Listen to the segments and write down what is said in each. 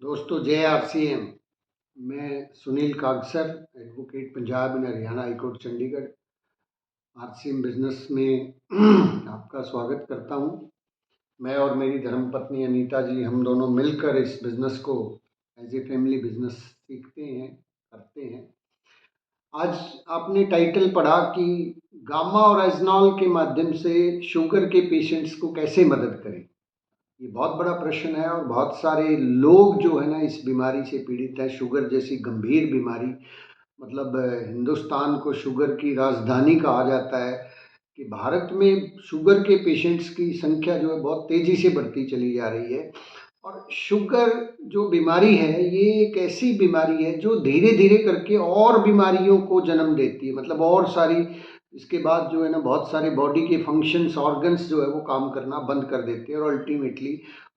दोस्तों, जय आरसीएम। मैं Sunil Kagsar, advocate, Punjab and Haryana high court Chandigarh, RCM business में आपका स्वागत करता हूं। मैं और मेरी धर्मपत्नी अनीता जी, हम दोनों मिलकर इस बिजनेस को एज ए फैमिली बिजनेस सीखते हैं, करते हैं। आज आपने टाइटल पढ़ा कि गामा और एजनॉल के माध्यम से शुगर के पेशेंट्स को कैसे मदद करें। ये बहुत बड़ा प्रश्न है और बहुत सारे लोग जो है ना इस बीमारी से पीड़ित हैं। शुगर जैसी गंभीर बीमारी, मतलब हिंदुस्तान को शुगर की राजधानी कहा जाता है कि भारत में शुगर के पेशेंट्स की संख्या जो है बहुत तेज़ी से बढ़ती चली जा रही है। और शुगर जो बीमारी है, ये एक ऐसी बीमारी है जो धीरे धीरे करके और बीमारियों को जन्म देती है। मतलब और सारी इसके बाद जो है ना बहुत सारे बॉडी के फंक्शंस, ऑर्गन्स जो है वो काम करना बंद कर देते हैं और अल्टीमेटली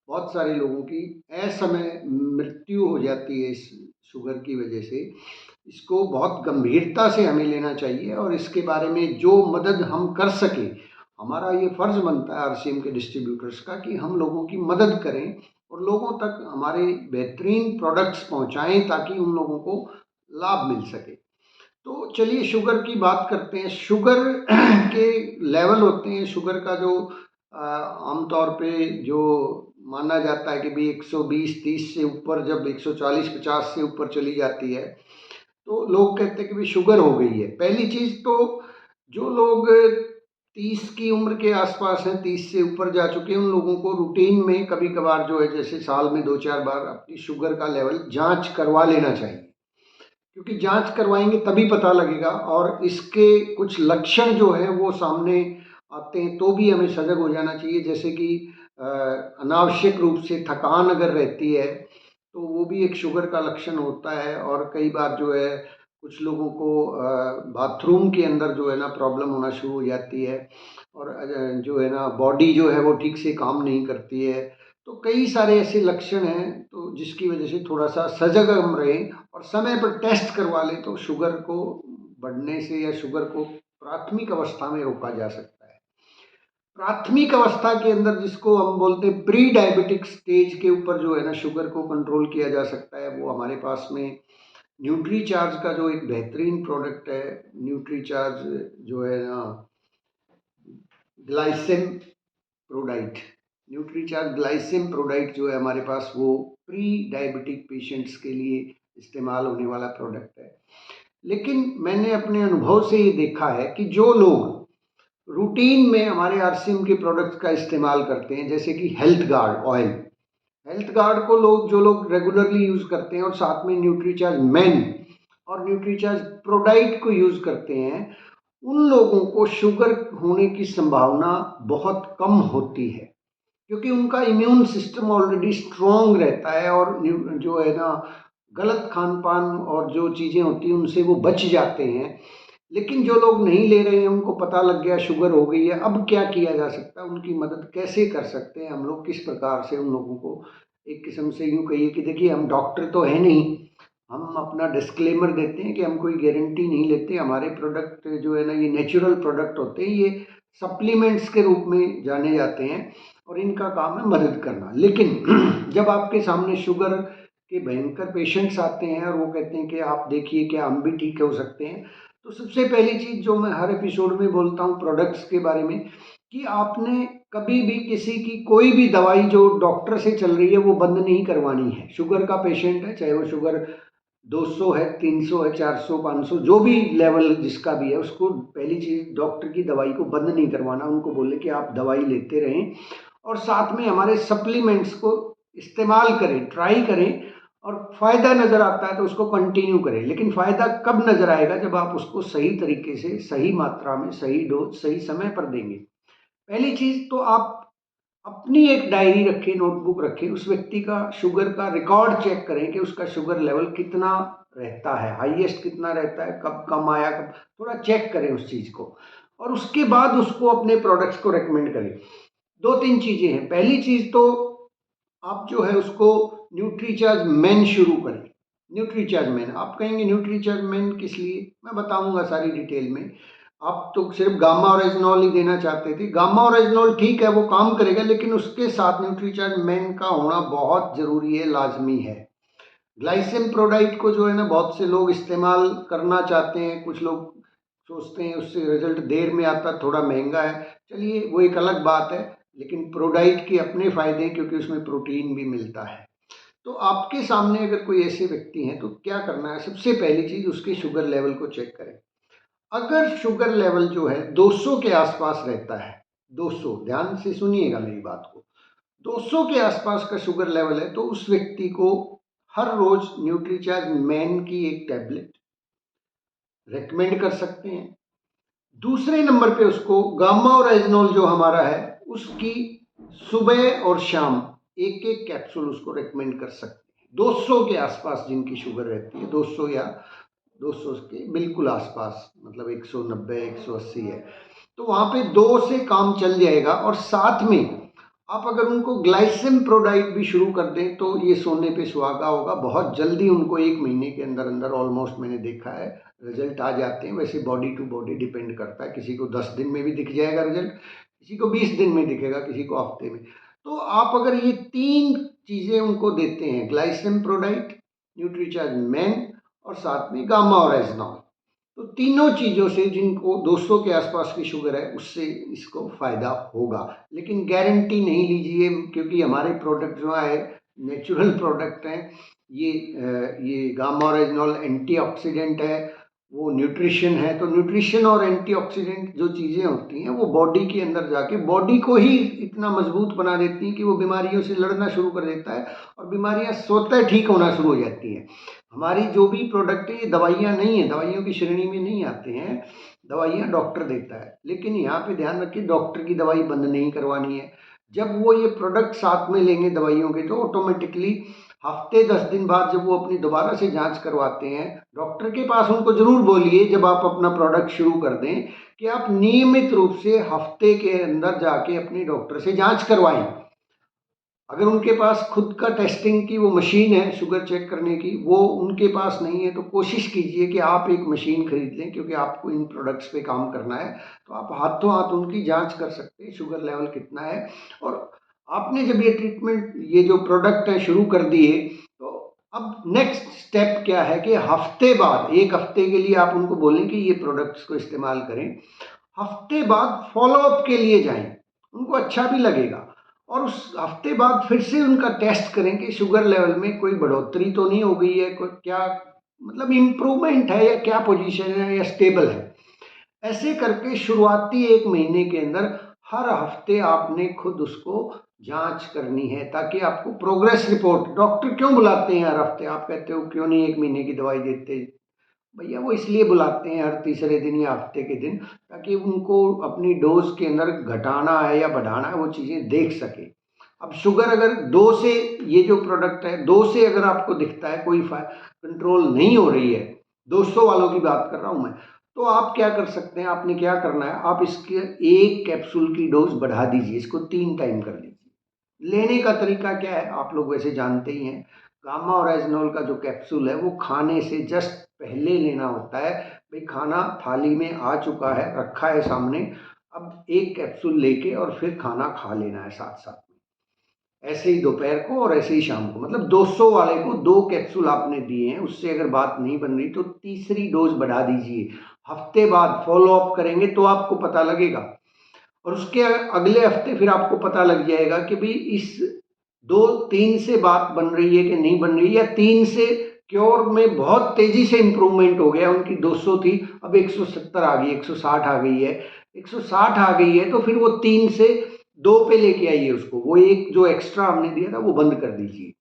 बहुत सारे लोगों की असमय मृत्यु हो जाती है इस शुगर की वजह से। इसको बहुत गंभीरता से हमें लेना चाहिए और इसके बारे में जो मदद हम कर सकें, हमारा ये फ़र्ज़ बनता है आरसीएम के डिस्ट्रीब्यूटर्स का कि हम लोगों की मदद करें और लोगों तक हमारे बेहतरीन प्रोडक्ट्स पहुंचाएं ताकि उन लोगों को लाभ मिल सके। तो चलिए शुगर की बात करते हैं। शुगर के लेवल होते हैं। शुगर का जो आमतौर पे जो माना जाता है कि भाई 120-30 से ऊपर, जब 140-50 से ऊपर चली जाती है तो लोग कहते हैं कि भाई शुगर हो गई है। पहली चीज़ तो जो लोग 30 की उम्र के आसपास हैं, 30 से ऊपर जा चुके हैं, उन लोगों को रूटीन में कभी कभार जो है, जैसे साल में 2-4 बार अपनी शुगर का लेवल जांच करवा लेना चाहिए। क्योंकि जांच करवाएंगे तभी पता लगेगा और इसके कुछ लक्षण जो हैं वो सामने आते हैं तो भी हमें सजग हो जाना चाहिए। जैसे कि अनावश्यक रूप से थकान अगर रहती है तो वो भी एक शुगर का लक्षण होता है। और कई बार जो है कुछ लोगों को बाथरूम के अंदर जो है ना प्रॉब्लम होना शुरू हो जाती है और जो है ना बॉडी जो है वो ठीक से काम नहीं करती है। तो कई सारे ऐसे लक्षण हैं तो जिसकी वजह से थोड़ा सा सजग हम रहें और समय पर टेस्ट करवा लें तो शुगर को बढ़ने से या शुगर को प्राथमिक अवस्था में रोका जा सकता है। प्राथमिक अवस्था के अंदर जिसको हम बोलते हैं प्री डायबिटिक स्टेज के ऊपर जो है ना शुगर को कंट्रोल किया जा सकता है। वो हमारे पास में न्यूट्री चार्ज का जो एक बेहतरीन प्रोडक्ट है, न्यूट्री चार्ज जो है ना ग्लाइसिम प्रोडाइट, न्यूट्री चार्ज ग्लाइसिम प्रोडाइट जो है हमारे पास, वो प्री डायबिटिक पेशेंट्स के लिए इस्तेमाल होने वाला प्रोडक्ट है। लेकिन मैंने अपने अनुभव से ये देखा है कि जो लोग रूटीन में हमारे आरसीएम के प्रोडक्ट्स का इस्तेमाल करते हैं, जैसे कि health guard oil, health guard को जो लोग रेगुलरली यूज़ करते हैं और साथ में न्यूट्रीचार्ज मेन और न्यूट्रीचार्ज प्रोडाइट को यूज़ करते हैं, उन लोगों को शुगर होने की संभावना बहुत कम होती है क्योंकि उनका इम्यून सिस्टम ऑलरेडी स्ट्रॉन्ग रहता है और जो है ना गलत खान पान और जो चीज़ें होती हैं उनसे वो बच जाते हैं। लेकिन जो लोग नहीं ले रहे हैं, उनको पता लग गया शुगर हो गई है, अब क्या किया जा सकता है, उनकी मदद कैसे कर सकते हैं हम लोग, किस प्रकार से उन लोगों को एक किस्म से यूँ कहिए कि देखिए हम डॉक्टर तो है नहीं, हम अपना डिस्क्लेमर देते हैं कि हम कोई गारंटी नहीं लेते। हमारे प्रोडक्ट जो है ना ये नेचुरल प्रोडक्ट होते हैं, ये सप्लीमेंट्स के रूप में जाने जाते हैं और इनका काम है मदद करना। लेकिन जब आपके सामने शुगर के भयंकर पेशेंट्स आते हैं और वो कहते हैं कि आप देखिए क्या हम भी ठीक हो सकते हैं, तो सबसे पहली चीज़ जो मैं हर एपिसोड में बोलता हूँ प्रोडक्ट्स के बारे में, कि आपने कभी भी किसी की कोई भी दवाई जो डॉक्टर से चल रही है वो बंद नहीं करवानी है। शुगर का पेशेंट है, चाहे वो शुगर 200 है, 300 है, 400, 500, जो भी लेवल जिसका भी है, उसको पहली चीज़ डॉक्टर की दवाई को बंद नहीं करवाना। उनको बोले कि आप दवाई लेते रहें और साथ में हमारे सप्लीमेंट्स को इस्तेमाल करें, ट्राई करें और फ़ायदा नज़र आता है तो उसको कंटिन्यू करें। लेकिन फ़ायदा कब नज़र आएगा? जब आप उसको सही तरीके से, सही मात्रा में, सही डोज, सही समय पर देंगे। पहली चीज़ तो आप अपनी एक डायरी रखें, नोटबुक रखें, उस व्यक्ति का शुगर का रिकॉर्ड चेक करें कि उसका शुगर लेवल कितना रहता है, हाईएस्ट कितना रहता है, कब कम आया, कब, थोड़ा चेक करें उस चीज़ को और उसके बाद उसको अपने प्रोडक्ट्स को रेकमेंड करें। 2-3 चीज़ें हैं। पहली चीज़ तो आप जो है उसको न्यूट्रीचार्ज मेन शुरू करें। न्यूट्रीचार्ज मेन, आप कहेंगे न्यूट्रीचार्ज मेन किस लिए? मैं बताऊंगा सारी डिटेल में। आप तो सिर्फ गामा और एजनॉल ही देना चाहते थे। गामा और एजनॉल ठीक है, वो काम करेगा, लेकिन उसके साथ न्यूट्रीचार्ज मेन का होना बहुत ज़रूरी है, लाजमी है। ग्लाइसिम प्रोडाइट को जो है ना बहुत से लोग इस्तेमाल करना चाहते हैं, कुछ लोग सोचते हैं उससे रिजल्ट देर में आता, थोड़ा महंगा है, चलिए वो एक अलग बात है। लेकिन प्रोडाइट के अपने फायदे हैं क्योंकि उसमें प्रोटीन भी मिलता है। तो आपके सामने अगर कोई ऐसे व्यक्ति हैं तो क्या करना है, सबसे पहली चीज उसके शुगर लेवल को चेक करें। अगर शुगर लेवल जो है 200 के आसपास रहता है, 200, ध्यान से सुनिएगा मेरी बात को, 200 के आसपास का शुगर लेवल है तो उस व्यक्ति को हर रोज न्यूट्रीचार्ज मैन की एक टैबलेट रेकमेंड कर सकते हैं। दूसरे नंबर पे उसको गामा और एजनोल जो हमारा है उसकी सुबह और शाम एक एक कैप्सूल उसको रेकमेंड कर सकते हैं। 200 के आसपास जिनकी शुगर रहती है, 200 या 200 के बिल्कुल आसपास, मतलब 190 180 है, तो वहां पे 2 से काम चल जाएगा। और साथ में आप अगर उनको ग्लाइसिम प्रोडाइट भी शुरू कर दें तो ये सोने पे सुहागा होगा। बहुत जल्दी उनको 1 महीने के अंदर अंदर ऑलमोस्ट मैंने देखा है रिजल्ट आ जाते हैं। वैसे बॉडी टू बॉडी डिपेंड करता है, किसी को 10 दिन में भी दिख जाएगा रिजल्ट, किसी को 20 दिन में दिखेगा, किसी को हफ्ते में। तो आप अगर ये 3 चीज़ें उनको देते हैं, ग्लाइसिम प्रोडाइट, न्यूट्रीचार्ज मैन और साथ में गामा और एजनॉल, तो तीनों चीज़ों से जिनको 200 के आसपास की शुगर है उससे इसको फ़ायदा होगा। लेकिन गारंटी नहीं लीजिए क्योंकि हमारे प्रोडक्ट जो है नेचुरल प्रोडक्ट हैं। ये गामा और एजनॉल एंटीऑक्सीडेंट है, वो न्यूट्रिशन है। तो न्यूट्रिशन और एंटीऑक्सीडेंट जो चीज़ें होती हैं वो बॉडी के अंदर जाके बॉडी को ही इतना मजबूत बना देती हैं कि वो बीमारियों से लड़ना शुरू कर देता है और बीमारियां स्वतः ठीक होना शुरू हो जाती हैं। हमारी जो भी प्रोडक्ट है ये दवाइयाँ नहीं है, दवाइयों की श्रेणी में नहीं आते हैं। दवाइयाँ डॉक्टर देता है, लेकिन यहाँ पे ध्यान रखिए डॉक्टर की दवाई बंद नहीं करवानी है। जब वो ये प्रोडक्ट साथ में लेंगे दवाइयों के तो ऑटोमेटिकली हफ्ते 10 दिन बाद जब वो अपनी दोबारा से जांच करवाते हैं डॉक्टर के पास, उनको जरूर बोलिए जब आप अपना प्रोडक्ट शुरू कर दें कि आप नियमित रूप से हफ्ते के अंदर जाके अपने डॉक्टर से जांच करवाएं। अगर उनके पास खुद का टेस्टिंग की वो मशीन है शुगर चेक करने की, वो उनके पास नहीं है तो कोशिश कीजिए कि आप एक मशीन खरीद लें क्योंकि आपको इन प्रोडक्ट्स पे काम करना है। तो आप हाथों हाथ उनकी जांच कर सकते हैं शुगर लेवल कितना है। और आपने जब ये ट्रीटमेंट, ये जो प्रोडक्ट है शुरू कर दिए, तो अब नेक्स्ट स्टेप क्या है कि हफ्ते बाद, 1 हफ्ते के लिए आप उनको बोलें कि ये प्रोडक्ट्स को इस्तेमाल करें। हफ्ते बाद फॉलोअप के लिए जाएं, उनको अच्छा भी लगेगा। और उस हफ्ते बाद फिर से उनका टेस्ट करें कि शुगर लेवल में कोई बढ़ोतरी तो नहीं हो गई है, कोई क्या मतलब इम्प्रूवमेंट है या क्या पोजीशन है या स्टेबल है। ऐसे करके शुरुआती 1 महीने के अंदर हर हफ्ते आपने खुद उसको जांच करनी है ताकि आपको प्रोग्रेस रिपोर्ट, डॉक्टर क्यों बुलाते हैं हर हफ्ते, आप कहते हो क्यों नहीं 1 महीने की दवाई देते, भैया वो इसलिए बुलाते हैं हर तीसरे दिन या हफ्ते के दिन ताकि उनको अपनी डोज के अंदर घटाना है या बढ़ाना है वो चीज़ें देख सके। अब शुगर अगर 2 से, ये जो प्रोडक्ट है 2 से अगर आपको दिखता है कोई कंट्रोल नहीं हो रही है, 200 वालों की बात कर रहा हूँ मैं, तो आप क्या कर सकते हैं, आपने क्या करना है, आप इसके 1 कैप्सूल की डोज बढ़ा दीजिए, इसको 3 टाइम कर लीजिए। लेने का तरीका क्या है आप लोग वैसे जानते ही हैं, गामा और एजनोल का जो कैप्सूल है वो खाने से जस्ट पहले लेना होता है। भाई खाना थाली में आ चुका है, रखा है सामने, अब 1 कैप्सूल लेके और फिर खाना खा लेना है साथ साथ में। ऐसे ही दोपहर को और ऐसे ही शाम को, मतलब 200 वाले को 2 कैप्सूल आपने दिए हैं, उससे अगर बात नहीं बन रही तो तीसरी डोज बढ़ा दीजिए। हफ्ते बाद फॉलो अप करेंगे तो आपको पता लगेगा और उसके अगले हफ्ते फिर आपको पता लग जाएगा कि भाई इस 2-3 से बात बन रही है कि नहीं बन रही है, या 3 से क्योर में बहुत तेजी से इंप्रूवमेंट हो गया, उनकी 200 थी अब 170 आ गई, 160 आ गई है, 160 आ गई है, तो फिर वो 3 से 2 पे लेके आइए उसको, वो एक जो एक्स्ट्रा हमने दिया था वो बंद कर दीजिए।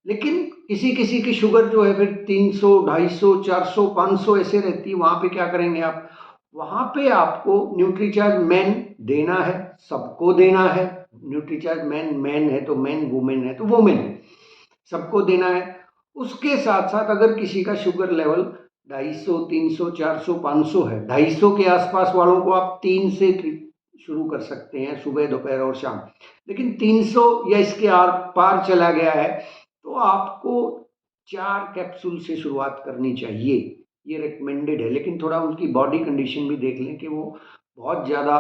लेकिन किसी किसी की शुगर जो है फिर 300, 250, 400, 500 ऐसे रहती है, वहां पे क्या करेंगे आप, वहां पे आपको न्यूट्रीचार्ज मैन देना है, सबको देना है। न्यूट्रीचार्ज मैन, मैन है तो मैन, वुमेन है तो वुमेन, सबको देना है। उसके साथ साथ अगर किसी का शुगर लेवल 250, 300, 400, 500 है, 250 के आसपास वालों को आप 3 से शुरू कर सकते हैं, सुबह दोपहर और शाम। लेकिन 300 या इसके आर पार चला गया है तो आपको 4 कैप्सूल से शुरुआत करनी चाहिए, ये रिकमेंडेड है। लेकिन थोड़ा उनकी बॉडी कंडीशन भी देख लें कि वो बहुत ज़्यादा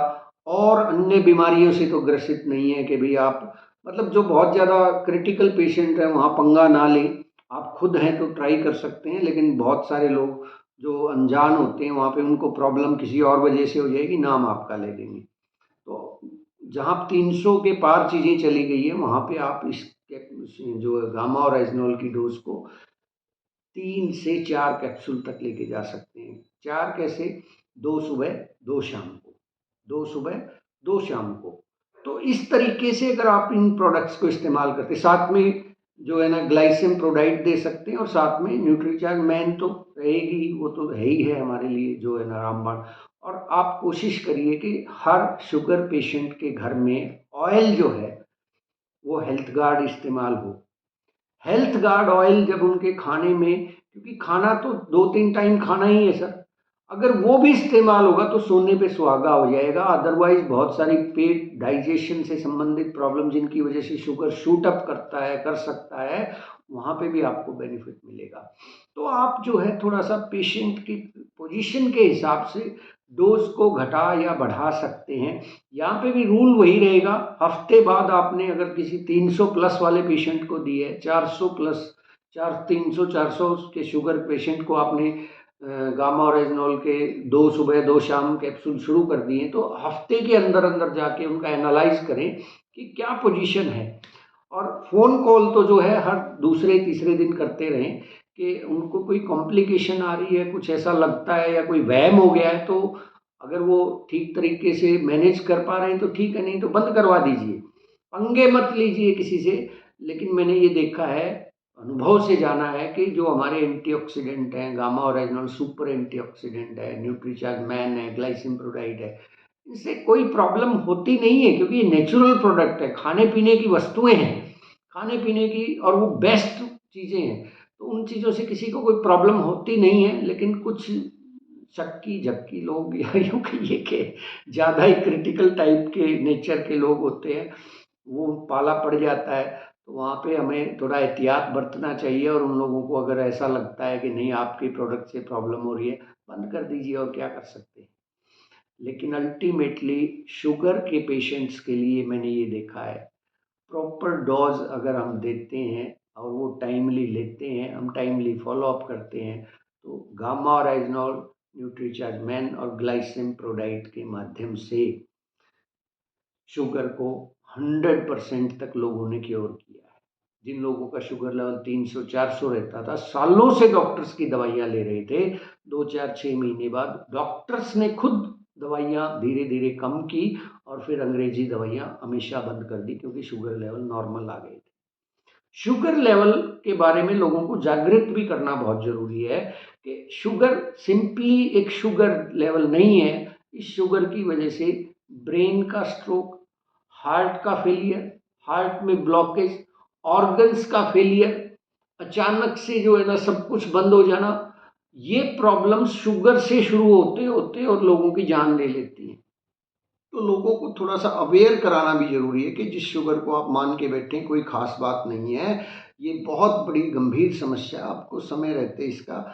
और अन्य बीमारियों से तो ग्रसित नहीं है कि भाई आप, मतलब जो बहुत ज़्यादा क्रिटिकल पेशेंट है वहाँ पंगा ना लें, आप खुद हैं तो ट्राई कर सकते हैं, लेकिन बहुत सारे लोग जो अनजान होते हैं वहाँ पे उनको प्रॉब्लम किसी और वजह से हो जाएगी, नाम आपका ले लेंगे। तो जहाँ 300 के पार चीज़ें चली गई है वहाँ पे आप इस जो गामा और एजनोल की डोज को 3 से 4 कैप्सूल तक लेके जा सकते हैं। 4 कैसे? 2 सुबह 2 शाम को, 2 सुबह 2 शाम को। तो इस तरीके से अगर आप इन प्रोडक्ट्स को इस्तेमाल करते, साथ में जो है ना ग्लाइसिम प्रोडाइट दे सकते हैं, और साथ में न्यूट्रीचार्ज मैन तो रहेगी, वो तो है ही है हमारे लिए जो है ना रामबाण। और आप कोशिश करिए कि हर शुगर पेशेंट के घर में ऑयल जो है वो हेल्थ गार्ड इस्तेमाल हो। हेल्थ गार्ड ऑयल जब उनके खाने में, क्योंकि खाना तो 2-3 टाइम खाना ही है सर, अगर वो भी इस्तेमाल होगा तो सोने पे सुहागा हो जाएगा। अदरवाइज बहुत सारी पेट डाइजेशन से संबंधित प्रॉब्लम जिनकी वजह से शुगर शूट अप करता है, कर सकता है, वहाँ पे भी आपको बेनिफिट मिलेगा। तो आप जो है थोड़ा सा पेशेंट की पोजीशन के हिसाब से डोज को घटा या बढ़ा सकते हैं। यहाँ पे भी रूल वही रहेगा, हफ्ते बाद आपने अगर किसी 300 प्लस वाले पेशेंट को दी है, 400 प्लस 300-400 के शुगर पेशेंट को आपने गामा और एजनोल के 2 सुबह 2 शाम कैप्सूल शुरू कर दिए, तो हफ्ते के अंदर अंदर जाके उनका एनालाइज करें कि क्या पोजीशन है। और फ़ोन कॉल तो जो है हर दूसरे तीसरे दिन करते रहें कि उनको कोई कॉम्प्लिकेशन आ रही है, कुछ ऐसा लगता है या कोई वहम हो गया है, तो अगर वो ठीक तरीके से मैनेज कर पा रहे हैं तो ठीक है, नहीं तो बंद करवा दीजिए। पंगे मत लीजिए किसी से। लेकिन मैंने ये देखा है, अनुभव से जाना है कि जो हमारे एंटीऑक्सीडेंट हैं, गामा और एजनोल सुपर एंटीऑक्सीडेंट है, न्यूट्रीचार्ज मैन है, ग्लाइसिम प्रोडाइट है, इससे कोई प्रॉब्लम होती नहीं है, क्योंकि ये नेचुरल प्रोडक्ट है, खाने पीने की वस्तुएं हैं, खाने पीने की, और वो बेस्ट चीज़ें हैं, तो उन चीज़ों से किसी को कोई प्रॉब्लम होती नहीं है। लेकिन कुछ शक्की झक्की लोग या यूँ कहिए कि ज़्यादा ही क्रिटिकल टाइप के नेचर के लोग होते हैं, वो पाला पड़ जाता है। तो वहाँ पे हमें थोड़ा एहतियात बरतना चाहिए, और उन लोगों को अगर ऐसा लगता है कि नहीं आपके प्रोडक्ट से प्रॉब्लम हो रही है, बंद कर दीजिए, और क्या कर सकते हैं। लेकिन अल्टीमेटली शुगर के पेशेंट्स के लिए मैंने ये देखा है, प्रॉपर डोज अगर हम देते हैं और वो टाइमली लेते हैं, हम टाइमली फॉलो अप करते हैं, तो गामा और एजनोल, न्यूट्रीचार्ज मैन और ग्लाइसिम प्रोडाइट के माध्यम से शुगर को 100% तक लोगों ने क्योर किया है। जिन लोगों का शुगर लेवल 300-400 रहता था, सालों से डॉक्टर्स की दवाइयाँ ले रहे थे, 2-4-6 महीने बाद डॉक्टर्स ने खुद दवाइयाँ धीरे धीरे कम की, और फिर अंग्रेजी दवाइयाँ हमेशा बंद कर दी, क्योंकि शुगर लेवल नॉर्मल आ गए थे। शुगर लेवल के बारे में लोगों को जागृत भी करना बहुत ज़रूरी है कि शुगर सिंपली एक शुगर लेवल नहीं है। इस शुगर की वजह से ब्रेन का स्ट्रोक, हार्ट का फेलियर, हार्ट में ब्लॉकेज, ऑर्गन्स का फेलियर, अचानक से जो है ना सब कुछ बंद हो जाना, ये प्रॉब्लम्स शुगर से शुरू होते होते और लोगों की जान ले लेती हैं। तो लोगों को थोड़ा सा अवेयर कराना भी ज़रूरी है कि जिस शुगर को आप मान के बैठें कोई ख़ास बात नहीं है, ये बहुत बड़ी गंभीर समस्या, आपको समय रहते इसका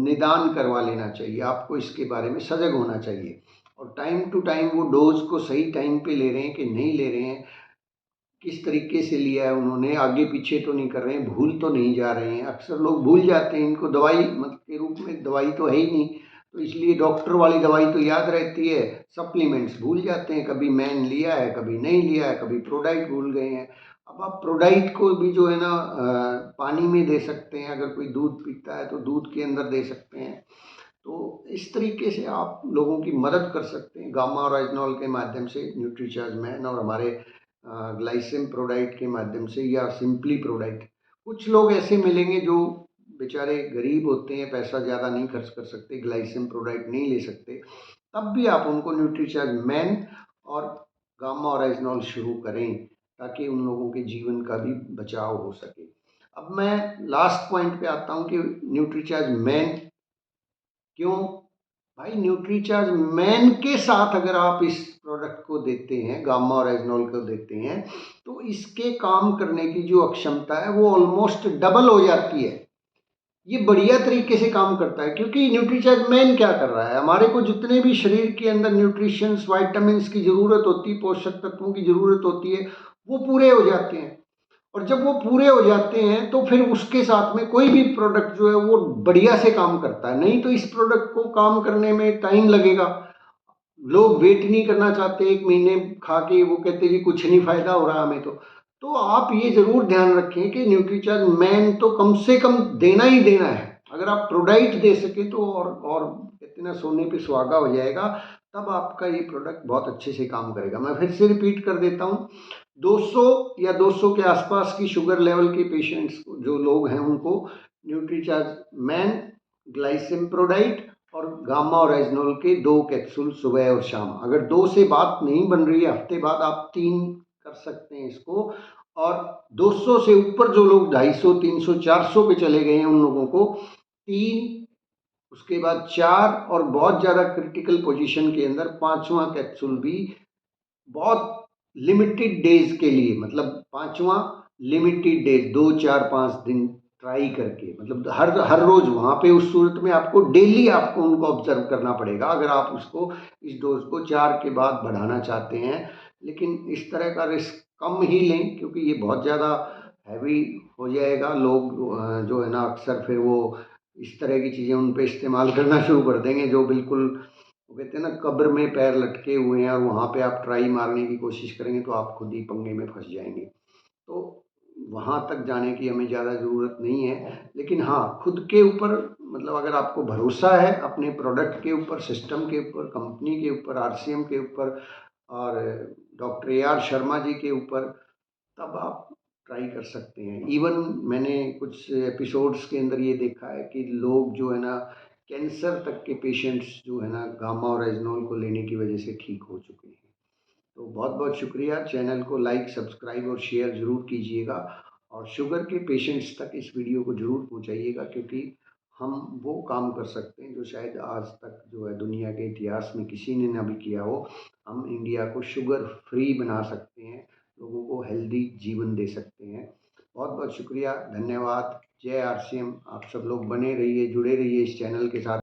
निदान करवा लेना चाहिए, आपको इसके बारे में सजग होना चाहिए, और टाइम टू टाइम वो डोज को सही टाइम पे ले रहे हैं कि नहीं ले रहे हैं, किस तरीके से लिया है उन्होंने, आगे पीछे तो नहीं कर रहे हैं, भूल तो नहीं जा रहे हैं। अक्सर लोग भूल जाते हैं, इनको दवाई मतलब के रूप में दवाई तो है ही नहीं, तो इसलिए डॉक्टर वाली दवाई तो याद रहती है, सप्लीमेंट्स भूल जाते हैं, कभी मैन लिया है, कभी नहीं लिया है, कभी प्रोडाइट भूल गए हैं। अब आप प्रोडाइट को भी जो है ना पानी में दे सकते हैं, अगर कोई दूध पीता है तो दूध के अंदर दे सकते हैं। तो इस तरीके से आप लोगों की मदद कर सकते हैं गामा और एजनोल के माध्यम से, न्यूट्रीचार्ज मैन और हमारे ग्लाइसिम प्रोडाइट के माध्यम से, या सिंपली प्रोडाइट। कुछ लोग ऐसे मिलेंगे जो बेचारे गरीब होते हैं, पैसा ज़्यादा नहीं खर्च कर सकते, ग्लाइसिम प्रोडाइट नहीं ले सकते, तब भी आप उनको न्यूट्रीचार्ज मैन और गामा और एजनोल शुरू करें, ताकि उन लोगों के जीवन का भी बचाव हो सके। अब मैं लास्ट पॉइंट पे आता हूँ कि न्यूट्रीचार्ज मैन क्यों। भाई न्यूट्रीचार्ज मैन के साथ अगर आप इस प्रोडक्ट को देते हैं, गामा और एजनोल को देते हैं, तो इसके काम करने की जो अक्षमता है वो ऑलमोस्ट डबल हो जाती है। ये बढ़िया तरीके से काम करता है, क्योंकि न्यूट्रीचार्ज मैन क्या कर रहा है, हमारे को जितने भी शरीर के अंदर न्यूट्रिशंस, वाइटामिन की ज़रूरत होती है, पोषक तत्वों की ज़रूरत होती है, वो पूरे हो जाते हैं। और जब वो पूरे हो जाते हैं तो फिर उसके साथ में कोई भी प्रोडक्ट जो है वो बढ़िया से काम करता है। नहीं तो इस प्रोडक्ट को काम करने में टाइम लगेगा। लोग वेट नहीं करना चाहते, 1 महीने खा के वो कहते हैं जी कुछ नहीं फ़ायदा हो रहा हमें तो आप ये ज़रूर ध्यान रखें कि न्यूट्रीचार्ज मैन तो कम से कम देना ही देना है। अगर आप प्रोडाइट दे सके तो और कहते हैं ना सोने पे सुहागा हो जाएगा, तब आपका ये प्रोडक्ट बहुत अच्छे से काम करेगा। मैं फिर से रिपीट कर देता हूँ, 200 या 200 के आसपास की शुगर लेवल के पेशेंट्स जो लोग हैं उनको न्यूट्रीचार्ज मैन, ग्लाइसिम प्रोडाइट और गामा और एजनोल के 2 कैप्सूल सुबह और शाम। अगर 2 से बात नहीं बन रही है, हफ्ते बाद आप 3 कर सकते हैं इसको। और 200 से ऊपर जो लोग 250, 300, 400 पे चले गए हैं उन लोगों को 3, उसके बाद 4 और बहुत ज़्यादा क्रिटिकल पोजीशन के अंदर 5वां कैप्सूल भी बहुत लिमिटेड डेज के लिए, मतलब 5वां लिमिटेड डेज 2, 4, 5 दिन ट्राई करके, मतलब हर हर रोज़ वहाँ पे उस सूरत में आपको डेली आपको उनको ऑब्जर्व करना पड़ेगा अगर आप उसको इस डोज को 4 के बाद बढ़ाना चाहते हैं। लेकिन इस तरह का रिस्क कम ही लें क्योंकि ये बहुत ज़्यादा हैवी हो जाएगा। लोग जो है ना अक्सर फिर वो इस तरह की चीज़ें उन पे इस्तेमाल करना शुरू कर देंगे जो बिल्कुल वो कहते हैं ना कब्र में पैर लटके हुए हैं और वहाँ पे आप ट्राई मारने की कोशिश करेंगे तो आप खुद ही पंगे में फंस जाएंगे। तो वहाँ तक जाने की हमें ज़्यादा ज़रूरत नहीं है। लेकिन हाँ, खुद के ऊपर, मतलब अगर आपको भरोसा है अपने प्रोडक्ट के ऊपर, सिस्टम के ऊपर, कंपनी के ऊपर, आरसीएम के ऊपर और doctor A R Sharma ji के ऊपर, तब आप ट्राई कर सकते हैं। इवन मैंने कुछ एपिसोड्स के अंदर ये देखा है कि लोग जो है ना कैंसर तक के पेशेंट्स जो है ना गामा और एजनोल को लेने की वजह से ठीक हो चुके हैं। तो बहुत बहुत शुक्रिया। चैनल को लाइक, सब्सक्राइब और शेयर ज़रूर कीजिएगा और शुगर के पेशेंट्स तक इस वीडियो को ज़रूर पहुंचाइएगा क्योंकि हम वो काम कर सकते हैं जो शायद आज तक जो है दुनिया के इतिहास में किसी ने ना भी किया हो। हम इंडिया को शुगर फ्री बना सकते हैं, लोगों को हेल्दी जीवन दे सकते हैं। बहुत बहुत शुक्रिया, धन्यवाद। जय आरसीएम। आप सब लोग बने रहिए, जुड़े रहिए इस चैनल के साथ।